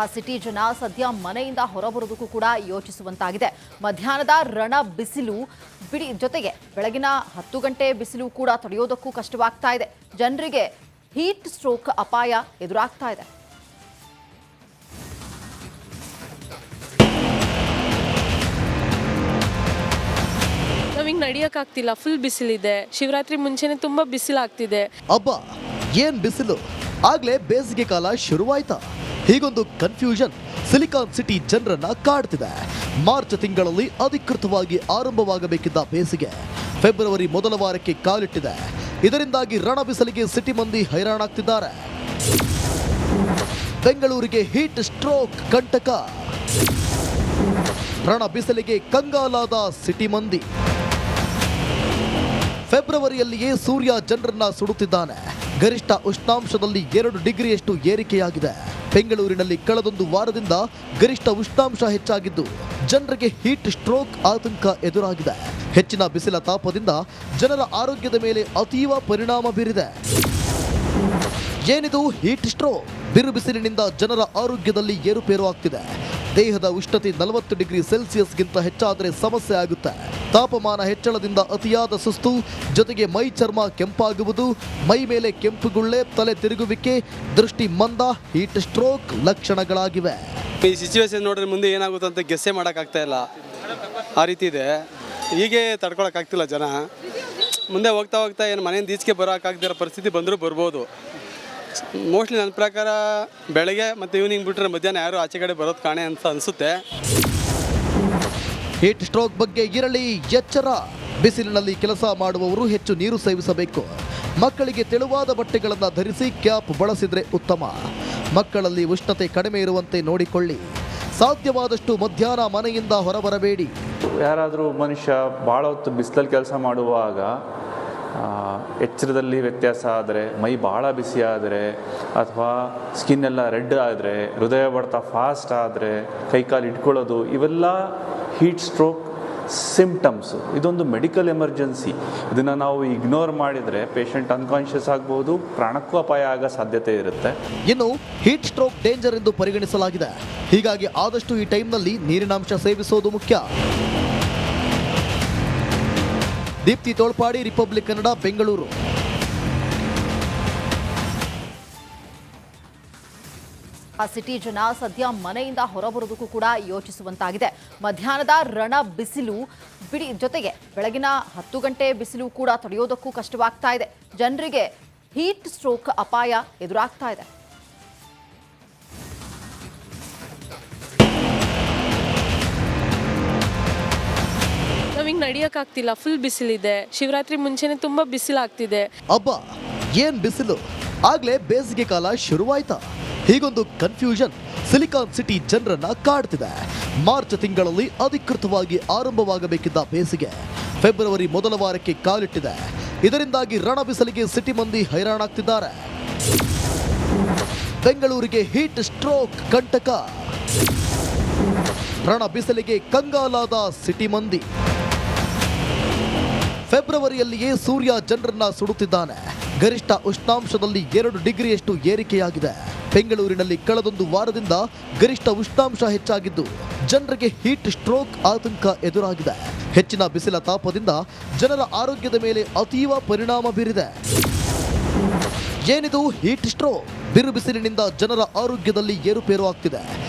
City ಜನ ಸದ್ಯ ಮನೆಯಿಂದ ಹೊರಬರೋದಕ್ಕೂ ಕೂಡ ಯೋಚಿಸುವಂತಾಗಿದೆ. ಮಧ್ಯಾಹ್ನದ ರಣ ಬಿಸಿಲು ಬಿಡಿ ಜೊತೆಗೆ ಬೆಳಗಿನ 10 ಗಂಟೆ ಬಿಸಿಲು ಕೂಡ ತಡೆಯೋದಕ್ಕೂ ಕಷ್ಟವಾಗ್ತಾ ಇದೆ. ಜನರಿಗೆ ಹೀಟ್ ಸ್ಟ್ರೋಕ್ ಅಪಾಯ ಎದುರಾಗ್ತಾ ಇದೆ. ನಾವಿಂಗ್ ನಡೆಯಕ್ಕಾಗ್ತಿಲ್ಲ, ಫುಲ್ ಬಿಸಿಲಿದೆ. ಶಿವರಾತ್ರಿ ಮುಂಚೆನೆ ತುಂಬಾ ಬಿಸಿಲಾಗ್ತಿದೆ. ಅಬ್ಬಾ ಏನ್ ಬಿಸಿಲು, ಆಗ್ಲೇ ಬೇಸಿಗೆ ಕಾಲ ಶುರುವಾಯ್ತಾ? ಹೀಗೊಂದು ಕನ್ಫ್ಯೂಷನ್ ಸಿಲಿಕಾನ್ ಸಿಟಿ ಜನರನ್ನ ಕಾಡ್ತಿದೆ. ಮಾರ್ಚ್ ತಿಂಗಳಲ್ಲಿ ಅಧಿಕೃತವಾಗಿ ಆರಂಭವಾಗಬೇಕಿದ್ದ ಬೇಸಿಗೆ ಫೆಬ್ರವರಿ ಮೊದಲ ವಾರಕ್ಕೆ ಕಾಲಿಟ್ಟಿದೆ. ಇದರಿಂದಾಗಿ ರಣ ಬಿಸಿಲಿಗೆ ಸಿಟಿ ಮಂದಿ ಹೈರಾಣಾಗ್ತಿದ್ದಾರೆ. ಬೆಂಗಳೂರಿಗೆ ಹೀಟ್ ಸ್ಟ್ರೋಕ್ ಕಂಟಕ, ರಣ ಬಿಸಿಲಿಗೆ ಕಂಗಾಲಾದ ಸಿಟಿ ಮಂದಿ. ಫೆಬ್ರವರಿಯಲ್ಲಿಯೇ ಸೂರ್ಯ ಜನರನ್ನ ಸುಡುತ್ತಿದ್ದಾನೆ. ಗರಿಷ್ಠ ಉಷ್ಣಾಂಶದಲ್ಲಿ 2 ಡಿಗ್ರಿಯಷ್ಟು ಏರಿಕೆಯಾಗಿದೆ. ಬೆಂಗಳೂರಿನಲ್ಲಿ ಕಳೆದೊಂದು ವಾರದಿಂದ ಗರಿಷ್ಠ ಉಷ್ಣಾಂಶ ಹೆಚ್ಚಾಗಿದ್ದು ಜನರಿಗೆ ಹೀಟ್ ಸ್ಟ್ರೋಕ್ ಆತಂಕ ಎದುರಾಗಿದೆ. ಹೆಚ್ಚಿನ ಬಿಸಿಲ ತಾಪದಿಂದ ಜನರ ಆರೋಗ್ಯದ ಮೇಲೆ ಅತೀವ ಪರಿಣಾಮ ಬೀರಿದೆ. ಏನಿದು ಹೀಟ್ ಸ್ಟ್ರೋಕ್? ಬಿರು ಬಿಸಿಲಿನಿಂದ ಜನರ ಆರೋಗ್ಯದಲ್ಲಿ ಏರುಪೇರು ಆಗ್ತಿದೆ. ದೇಹದ ಉಷ್ಣತೆ 40 ಡಿಗ್ರಿ ಸೆಲ್ಸಿಯಸ್ಗಿಂತ ಹೆಚ್ಚಾದರೆ ಸಮಸ್ಯೆ ಆಗುತ್ತೆ. ತಾಪಮಾನ ಹೆಚ್ಚಳದಿಂದ ಅತಿಯಾದ ಸುಸ್ತು, ಜೊತೆಗೆ ಮೈ ಚರ್ಮ ಕೆಂಪಾಗುವುದು, ಮೈ ಮೇಲೆ ಕೆಂಪುಗುಳ್ಳೆ, ತಲೆ ತಿರುಗುವಿಕೆ, ದೃಷ್ಟಿ ಮಂದ ಹೀಟ್ ಸ್ಟ್ರೋಕ್ ಲಕ್ಷಣಗಳಾಗಿವೆ. ಈ ಸಿಚುವೇಶನ್ ನೋಡಿದ್ರೆ ಮುಂದೆ ಏನಾಗುತ್ತೆ ಅಂತ ಗೆಸ್ಸೇ ಮಾಡೋಕ್ಕಾಗ್ತಾ ಇಲ್ಲ. ಆ ರೀತಿ ಇದೆ. ಹೀಗೆ ತಡ್ಕೊಳಕ್ಕಾಗ್ತಿಲ್ಲ ಜನ. ಮುಂದೆ ಹೋಗ್ತಾ ಹೋಗ್ತಾ ಏನು ಮನೆಯಿಂದ ಈಚೆಗೆ ಬರೋಕ್ಕಾಗ್ದಿರೋ ಪರಿಸ್ಥಿತಿ ಬಂದರೂ ಬರ್ಬೋದು. ಮೋಸ್ಟ್ಲಿ ನನ್ನ ಪ್ರಕಾರ ಬೆಳಗ್ಗೆ ಮತ್ತು ಈವ್ನಿಂಗ್ ಬಿಟ್ಟರೆ ಮಧ್ಯಾಹ್ನ ಯಾರು ಆಚೆ ಕಡೆ ಬರೋದು ಕಾಣೆ ಅಂತ ಅನಿಸುತ್ತೆ. ಹೀಟ್ ಸ್ಟ್ರೋಕ್ ಬಗ್ಗೆ ಇರಲಿ ಎಚ್ಚರ. ಬಿಸಿಲಿನಲ್ಲಿ ಕೆಲಸ ಮಾಡುವವರು ಹೆಚ್ಚು ನೀರು ಸೇವಿಸಬೇಕು. ಮಕ್ಕಳಿಗೆ ತೆಳುವಾದ ಬಟ್ಟೆಗಳನ್ನು ಧರಿಸಿ ಕ್ಯಾಪ್ ಬಳಸಿದರೆ ಉತ್ತಮ. ಮಕ್ಕಳಲ್ಲಿ ಉಷ್ಣತೆ ಕಡಿಮೆ ಇರುವಂತೆ ನೋಡಿಕೊಳ್ಳಿ. ಸಾಧ್ಯವಾದಷ್ಟು ಮಧ್ಯಾಹ್ನ ಮನೆಯಿಂದ ಹೊರಬರಬೇಡಿ. ಯಾರಾದರೂ ಮನುಷ್ಯ ಭಾಳ ಹೊತ್ತು ಬಿಸಿಲಲ್ಲಿ ಕೆಲಸ ಮಾಡುವಾಗ ಎಚ್ಚರದಲ್ಲಿ ವ್ಯತ್ಯಾಸ ಆದರೆ, ಮೈ ಭಾಳ ಬಿಸಿ ಆದರೆ, ಅಥವಾ ಸ್ಕಿನ್ ಎಲ್ಲ ರೆಡ್ ಆದರೆ, ಹೃದಯ ಬಡ್ತ ಫಾಸ್ಟ್ ಆದರೆ, ಕೈಕಾಲು ಇಟ್ಕೊಳ್ಳೋದು, ಇವೆಲ್ಲ ಹೀಟ್ ಸ್ಟ್ರೋಕ್ ಸಿಂಪ್ಟಮ್ಸು. ಇದೊಂದು ಮೆಡಿಕಲ್ ಎಮರ್ಜೆನ್ಸಿ. ಇದನ್ನು ನಾವು ಇಗ್ನೋರ್ ಮಾಡಿದರೆ ಪೇಷಂಟ್ ಅನ್ಕಾನ್ಷಿಯಸ್ ಆಗ್ಬೋದು, ಪ್ರಾಣಕ್ಕೂ ಅಪಾಯ ಆಗೋ ಸಾಧ್ಯತೆ ಇರುತ್ತೆ. ಇನ್ನು ಹೀಟ್ ಸ್ಟ್ರೋಕ್ ಡೇಂಜರ್ ಎಂದು ಪರಿಗಣಿಸಲಾಗಿದೆ. ಹೀಗಾಗಿ ಆದಷ್ಟು ಈ ಟೈಮ್ನಲ್ಲಿ ನೀರಿನಾಂಶ ಸೇವಿಸೋದು ಮುಖ್ಯ. ದೀಪ್ತಿ ತೋಳ್ಪಾಡಿ, ರಿಪಬ್ಲಿಕ್ ಕನ್ನಡ, ಬೆಂಗಳೂರು. ಸಿಟಿ ಜನ ಸದ್ಯ ಮನೆಯಿಂದ ಹೊರಬರೋದಕ್ಕೂ ಕೂಡ ಯೋಚಿಸುವಂತಾಗಿದೆ. ಮಧ್ಯಾಹ್ನದ ರಣ ಬಿಸಿಲು ಬಿಡಿ ಜೊತೆಗೆ ಬೆಳಗಿನ 10 ಗಂಟೆ ಬಿಸಿಲು ಕೂಡ ತಡೆಯೋದಕ್ಕೂ ಕಷ್ಟವಾಗ್ತಾ ಇದೆ. ಜನರಿಗೆ ಹೀಟ್ ಸ್ಟ್ರೋಕ್ ಅಪಾಯ ಎದುರಾಗ್ತಾ ಇದೆ. ನಾವಿಂಗ್ ನಡೆಯಕ್ಕಾಗ್ತಿಲ್ಲ, ಫುಲ್ ಬಿಸಿಲಿದೆ. ಶಿವರಾತ್ರಿ ಮುಂಚೆನೆ ತುಂಬಾ ಬಿಸಿಲಾಗ್ತಿದೆ. ಅಬ್ಬಾ ಏನ್ ಬಿಸಿಲು, ಆಗ್ಲೇ ಬೇಸಿಗೆ ಕಾಲ ಶುರುವಾಯ್ತಾ? ಹೀಗೊಂದು ಕನ್ಫ್ಯೂಷನ್ ಸಿಲಿಕಾನ್ ಸಿಟಿ ಜನರನ್ನ ಕಾಡ್ತಿದೆ. ಮಾರ್ಚ್ ತಿಂಗಳಲ್ಲಿ ಅಧಿಕೃತವಾಗಿ ಆರಂಭವಾಗಬೇಕಿದ್ದ ಬೇಸಿಗೆ ಫೆಬ್ರವರಿ ಮೊದಲ ವಾರಕ್ಕೆ ಕಾಲಿಟ್ಟಿದೆ. ಇದರಿಂದಾಗಿ ರಣ ಬಿಸಿಲಿಗೆ ಸಿಟಿ ಮಂದಿ ಹೈರಾಣಾಗ್ತಿದ್ದಾರೆ. ಬೆಂಗಳೂರಿಗೆ ಹೀಟ್ ಸ್ಟ್ರೋಕ್ ಕಂಟಕ, ರಣ ಬಿಸಿಲಿಗೆ ಕಂಗಾಲಾದ ಸಿಟಿ ಮಂದಿ. ಫೆಬ್ರವರಿಯಲ್ಲಿಯೇ ಸೂರ್ಯ ಜನರನ್ನ ಸುಡುತ್ತಿದ್ದಾನೆ. ಗರಿಷ್ಠ ಉಷ್ಣಾಂಶದಲ್ಲಿ 2 ಡಿಗ್ರಿಯಷ್ಟು ಏರಿಕೆಯಾಗಿದೆ. ಬೆಂಗಳೂರಿನಲ್ಲಿ ಕಳೆದೊಂದು ವಾರದಿಂದ ಗರಿಷ್ಠ ಉಷ್ಣಾಂಶ ಹೆಚ್ಚಾಗಿದ್ದು ಜನರಿಗೆ ಹೀಟ್ ಸ್ಟ್ರೋಕ್ ಆತಂಕ ಎದುರಾಗಿದೆ. ಹೆಚ್ಚಿನ ಬಿಸಿಲ ತಾಪದಿಂದ ಜನರ ಆರೋಗ್ಯದ ಮೇಲೆ ಅತೀವ ಪರಿಣಾಮ ಬೀರಿದೆ. ಏನಿದು ಹೀಟ್ ಸ್ಟ್ರೋಕ್? ಬಿರು ಬಿಸಿಲಿನಿಂದ ಜನರ ಆರೋಗ್ಯದಲ್ಲಿ ಏರುಪೇರು ಆಗ್ತಿದೆ.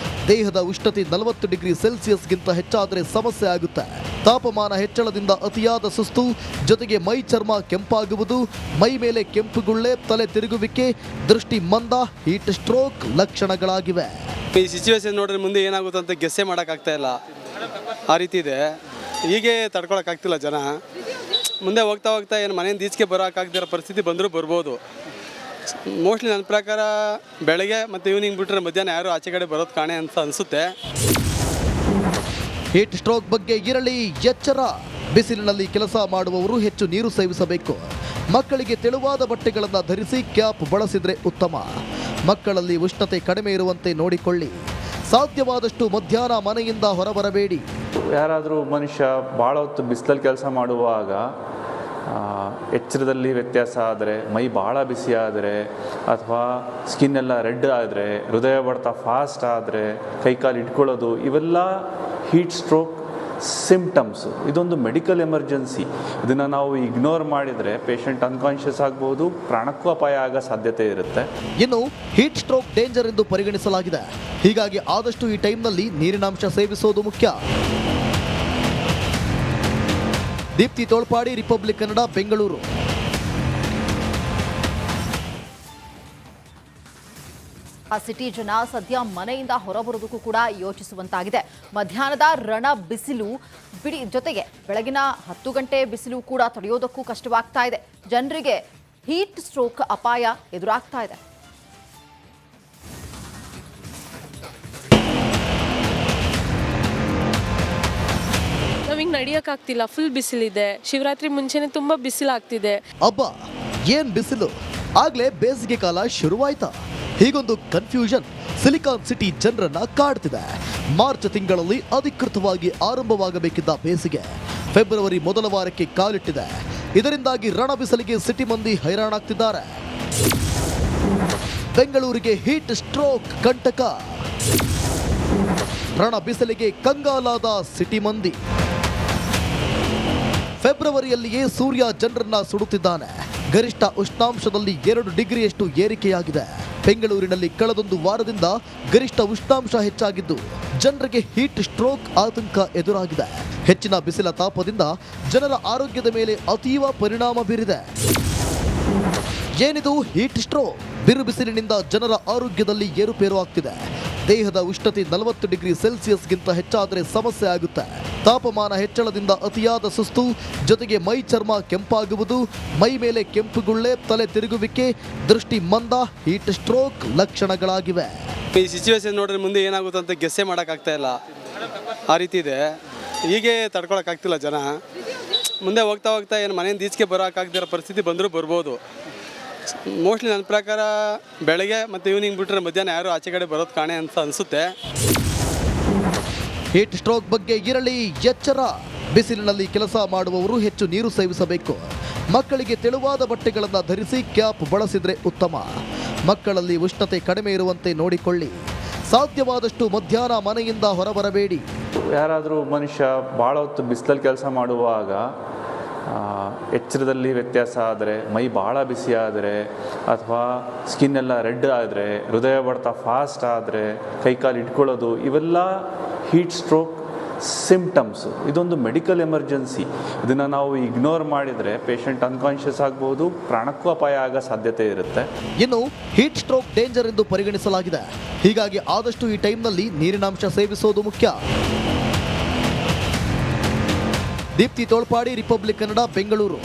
ದೇಹದ ಉಷ್ಣತೆ 40 ಡಿಗ್ರಿ ಸೆಲ್ಸಿಯಸ್ಗಿಂತ ಹೆಚ್ಚಾದರೆ ಸಮಸ್ಯೆ ಆಗುತ್ತೆ. ತಾಪಮಾನ ಹೆಚ್ಚಳದಿಂದ ಅತಿಯಾದ ಸುಸ್ತು, ಜೊತೆಗೆ ಮೈ ಚರ್ಮ ಕೆಂಪಾಗುವುದು, ಮೈ ಮೇಲೆ ಕೆಂಪುಗುಳ್ಳೆ, ತಲೆ ತಿರುಗುವಿಕೆ, ದೃಷ್ಟಿ ಮಂದ ಹೀಟ್ ಸ್ಟ್ರೋಕ್ ಲಕ್ಷಣಗಳಾಗಿವೆ. ಈ ಸಿಚುವೇಶನ್ ನೋಡಿದ್ರೆ ಮುಂದೆ ಏನಾಗುತ್ತೆ ಅಂತ ಗೆಸ್ಸೇ ಮಾಡೋಕ್ಕಾಗ್ತಾ ಇಲ್ಲ. ಆ ರೀತಿ ಇದೆ. ಹೀಗೆ ತಡ್ಕೊಳಕ್ಕಾಗ್ತಿಲ್ಲ ಜನ. ಮುಂದೆ ಹೋಗ್ತಾ ಹೋಗ್ತಾ ಏನು ಮನೆಯಿಂದ ಈಚೆಗೆ ಬರೋಕ್ಕಾಗ್ದಿರೋ ಪರಿಸ್ಥಿತಿ ಬಂದರೂ ಬರ್ಬೋದು. ಮೋಸ್ಟ್ಲಿ ನನ್ನ ಪ್ರಕಾರ ಬೆಳಗ್ಗೆ ಮತ್ತು ಈವ್ನಿಂಗ್ ಬಿಟ್ಟರೆ ಮಧ್ಯಾಹ್ನ ಯಾರು ಆಚೆ ಕಡೆ ಬರೋದು ಕಾಣೆ ಅಂತ ಅನಿಸುತ್ತೆ. ಹೀಟ್ ಸ್ಟ್ರೋಕ್ ಬಗ್ಗೆ ಇರಲಿ ಎಚ್ಚರ. ಬಿಸಿಲಿನಲ್ಲಿ ಕೆಲಸ ಮಾಡುವವರು ಹೆಚ್ಚು ನೀರು ಸೇವಿಸಬೇಕು. ಮಕ್ಕಳಿಗೆ ತೆಳುವಾದ ಬಟ್ಟೆಗಳನ್ನು ಧರಿಸಿ ಕ್ಯಾಪ್ ಬಳಸಿದರೆ ಉತ್ತಮ. ಮಕ್ಕಳಲ್ಲಿ ಉಷ್ಣತೆ ಕಡಿಮೆ ಇರುವಂತೆ ನೋಡಿಕೊಳ್ಳಿ. ಸಾಧ್ಯವಾದಷ್ಟು ಮಧ್ಯಾಹ್ನ ಮನೆಯಿಂದ ಹೊರಬರಬೇಡಿ. ಯಾರಾದರೂ ಮನುಷ್ಯ ಭಾಳ ಹೊತ್ತು ಬಿಸಿಲಲ್ಲಿ ಕೆಲಸ ಮಾಡುವಾಗ ಎಚ್ಚರದಲ್ಲಿ ವ್ಯತ್ಯಾಸ ಆದರೆ, ಮೈ ಭಾಳ ಬಿಸಿ ಆದರೆ, ಅಥವಾ ಸ್ಕಿನ್ ಎಲ್ಲ ರೆಡ್ ಆದರೆ, ಹೃದಯ ಬಡ್ತ ಫಾಸ್ಟ್ ಆದರೆ, ಕೈಕಾಲು ಇಟ್ಕೊಳ್ಳೋದು, ಇವೆಲ್ಲ ಹೀಟ್ ಸ್ಟ್ರೋಕ್ ಸಿಂಪ್ಟಮ್ಸು. ಇದೊಂದು ಮೆಡಿಕಲ್ ಎಮರ್ಜೆನ್ಸಿ. ಇದನ್ನು ನಾವು ಇಗ್ನೋರ್ ಮಾಡಿದರೆ ಪೇಷಂಟ್ ಅನ್ಕಾನ್ಷಿಯಸ್ ಆಗ್ಬೋದು, ಪ್ರಾಣಕ್ಕೂ ಅಪಾಯ ಆಗೋ ಸಾಧ್ಯತೆ ಇರುತ್ತೆ. ಇನ್ನು ಹೀಟ್ ಸ್ಟ್ರೋಕ್ ಡೇಂಜರ್ ಎಂದು ಪರಿಗಣಿಸಲಾಗಿದೆ. ಹೀಗಾಗಿ ಆದಷ್ಟು ಈ ಟೈಮ್ನಲ್ಲಿ ನೀರಿನಾಂಶ ಸೇವಿಸೋದು ಮುಖ್ಯ. ದೀಪ್ತಿ ತೋಳ್ಪಾಡಿ, ರಿಪಬ್ಲಿಕ್ ಕನ್ನಡ, ಬೆಂಗಳೂರು. ಆ ಸಿಟಿ ಜನ ಸದ್ಯ ಮನೆಯಿಂದ ಹೊರಬರೋದಕ್ಕೂ ಕೂಡ ಯೋಚಿಸುವಂತಾಗಿದೆ. ಮಧ್ಯಾಹ್ನದ ರಣ ಬಿಸಿಲು ಜೊತೆಗೆ ಬೆಳಗಿನ 10 ಗಂಟೆ ಬಿಸಿಲು ಕೂಡ ತಡೆಯೋದಕ್ಕೂ ಕಷ್ಟವಾಗ್ತಾ ಇದೆ. ಜನರಿಗೆ ಹೀಟ್ ಸ್ಟ್ರೋಕ್ ಅಪಾಯ ಎದುರಾಗ್ತಾ ಇದೆ. ನಾವಿಂಗ್ ನಡೆಯೋಕ್ಕಾಗ್ತಿಲ್ಲ, ಫುಲ್ ಬಿಸಿಲಿದೆ. ಶಿವರಾತ್ರಿ ಮುಂಚೆನೆ ತುಂಬ ಬಿಸಿಲಾಗ್ತಿದೆ. ಅಬ್ಬಾ, ಏನ್ ಬಿಸಿಲು! ಆಗ್ಲೇ ಬೇಸಿಗೆ ಕಾಲ ಶುರುವಾಯ್ತಾ? ಹೀಗೊಂದು ಕನ್ಫ್ಯೂಷನ್ ಸಿಲಿಕಾನ್ ಸಿಟಿ ಜನರನ್ನ ಕಾಡ್ತಿದೆ. ಮಾರ್ಚ್ ತಿಂಗಳಲ್ಲಿ ಅಧಿಕೃತವಾಗಿ ಆರಂಭವಾಗಬೇಕಿದ್ದ ಬೇಸಿಗೆ ಫೆಬ್ರವರಿ ಮೊದಲ ವಾರಕ್ಕೆ ಕಾಲಿಟ್ಟಿದೆ. ಇದರಿಂದಾಗಿ ರಣ ಬಿಸಿಲಿಗೆ ಸಿಟಿ ಮಂದಿ ಹೈರಾಣಾಗ್ತಿದ್ದಾರೆ. ಬೆಂಗಳೂರಿಗೆ ಹೀಟ್ ಸ್ಟ್ರೋಕ್ ಕಂಟಕ. ರಣ ಬಿಸಿಲಿಗೆ ಕಂಗಾಲಾದ ಸಿಟಿ ಮಂದಿ. ಫೆಬ್ರವರಿಯಲ್ಲಿಯೇ ಸೂರ್ಯ ಜನರನ್ನ ಸುಡುತ್ತಿದ್ದಾನೆ. ಗರಿಷ್ಠ ಉಷ್ಣಾಂಶದಲ್ಲಿ 2 ಡಿಗ್ರಿಯಷ್ಟು ಏರಿಕೆಯಾಗಿದೆ. ಬೆಂಗಳೂರಿನಲ್ಲಿ ಕಳೆದೊಂದು ವಾರದಿಂದ ಗರಿಷ್ಠ ಉಷ್ಣಾಂಶ ಹೆಚ್ಚಾಗಿದ್ದು ಜನರಿಗೆ ಹೀಟ್ ಸ್ಟ್ರೋಕ್ ಆತಂಕ ಎದುರಾಗಿದೆ. ಹೆಚ್ಚಿನ ಬಿಸಿಲ ತಾಪದಿಂದ ಜನರ ಆರೋಗ್ಯದ ಮೇಲೆ ಅತೀವ ಪರಿಣಾಮ ಬೀರಿದೆ. ಏನಿದು ಹೀಟ್ ಸ್ಟ್ರೋಕ್? ಬಿರು ಬಿಸಿಲಿನಿಂದ ಜನರ ಆರೋಗ್ಯದಲ್ಲಿ ಏರುಪೇರು ಆಗ್ತಿದೆ. ದೇಹದ ಉಷ್ಣತೆ 40 ಡಿಗ್ರಿ ಸೆಲ್ಸಿಯಸ್ಗಿಂತ ಹೆಚ್ಚಾದರೆ ಸಮಸ್ಯೆ ಆಗುತ್ತೆ. ತಾಪಮಾನ ಹೆಚ್ಚಳದಿಂದ ಅತಿಯಾದ ಸುಸ್ತು, ಜೊತೆಗೆ ಮೈ ಚರ್ಮ ಕೆಂಪಾಗುವುದು, ಮೈ ಮೇಲೆ ಕೆಂಪುಗುಳ್ಳೆ, ತಲೆ ತಿರುಗುವಿಕೆ, ದೃಷ್ಟಿ ಮಂದ ಹೀಟ್ ಸ್ಟ್ರೋಕ್ ಲಕ್ಷಣಗಳಾಗಿವೆ. ಈ ಸಿಚುವೇಶನ್ ನೋಡಿದ್ರೆ ಮುಂದೆ ಏನಾಗುತ್ತೆ ಅಂತ ಗೆಸ್ಸೇ ಮಾಡೋಕ್ಕಾಗ್ತಾ ಇಲ್ಲ. ಆ ರೀತಿ ಇದೆ. ಹೀಗೆ ತಡ್ಕೊಳಕ್ಕಾಗ್ತಿಲ್ಲ ಜನ. ಮುಂದೆ ಹೋಗ್ತಾ ಹೋಗ್ತಾ ಏನು ಮನೆಯಿಂದ ಈಚೆಗೆ ಬರೋಕ್ಕಾಗ್ದಿರೋ ಪರಿಸ್ಥಿತಿ ಬಂದರೂ ಬರ್ಬೋದು. ಮೋಸ್ಟ್ಲಿ ನನ್ನ ಪ್ರಕಾರ ಬೆಳಗ್ಗೆ ಮತ್ತು ಈವ್ನಿಂಗ್ ಬಿಟ್ಟರೆ ಮಧ್ಯಾಹ್ನ ಯಾರು ಆಚೆ ಕಡೆ ಬರೋದು ಕಾಣೆ ಅಂತ ಅನಿಸುತ್ತೆ. ಹೀಟ್ ಸ್ಟ್ರೋಕ್ ಬಗ್ಗೆ ಇರಲಿ ಎಚ್ಚರ. ಬಿಸಿಲಿನಲ್ಲಿ ಕೆಲಸ ಮಾಡುವವರು ಹೆಚ್ಚು ನೀರು ಸೇವಿಸಬೇಕು. ಮಕ್ಕಳಿಗೆ ತೆಳುವಾದ ಬಟ್ಟೆಗಳನ್ನು ಧರಿಸಿ ಕ್ಯಾಪ್ ಬಳಸಿದರೆ ಉತ್ತಮ. ಮಕ್ಕಳಲ್ಲಿ ಉಷ್ಣತೆ ಕಡಿಮೆ ಇರುವಂತೆ ನೋಡಿಕೊಳ್ಳಿ. ಸಾಧ್ಯವಾದಷ್ಟು ಮಧ್ಯಾಹ್ನ ಮನೆಯಿಂದ ಹೊರಬರಬೇಡಿ. ಯಾರಾದರೂ ಮನುಷ್ಯ ಭಾಳ ಹೊತ್ತು ಬಿಸಿಲಲ್ಲಿ ಕೆಲಸ ಮಾಡುವಾಗ ಎಚ್ಚರದಲ್ಲಿ ವ್ಯತ್ಯಾಸ ಆದರೆ, ಮೈ ಭಾಳ ಬಿಸಿ ಆದರೆ, ಅಥವಾ ಸ್ಕಿನ್ ಎಲ್ಲ ರೆಡ್ ಆದರೆ, ಹೃದಯ ಬಡ್ತ ಫಾಸ್ಟ್ ಆದರೆ, ಕೈಕಾಲು ಇಟ್ಕೊಳ್ಳೋದು, ಇವೆಲ್ಲ ಹೀಟ್ ಸ್ಟ್ರೋಕ್ ಸಿಂಪ್ಟಮ್ಸು. ಇದೊಂದು ಮೆಡಿಕಲ್ ಎಮರ್ಜೆನ್ಸಿ. ಇದನ್ನು ನಾವು ಇಗ್ನೋರ್ ಮಾಡಿದರೆ ಪೇಷಂಟ್ ಅನ್ಕಾನ್ಷಿಯಸ್ ಆಗ್ಬೋದು, ಪ್ರಾಣಕ್ಕೂ ಅಪಾಯ ಆಗೋ ಸಾಧ್ಯತೆ ಇರುತ್ತೆ. ಇನ್ನು ಹೀಟ್ ಸ್ಟ್ರೋಕ್ ಡೇಂಜರ್ ಎಂದು ಪರಿಗಣಿಸಲಾಗಿದೆ. ಹೀಗಾಗಿ ಆದಷ್ಟು ಈ ಟೈಮ್ನಲ್ಲಿ ನೀರಿನಾಂಶ ಸೇವಿಸೋದು ಮುಖ್ಯ. ದೀಪ್ತಿ ತೋಳ್ಪಾಡಿ, ರಿಪಬ್ಲಿಕ್ ಕನ್ನಡ, ಬೆಂಗಳೂರು.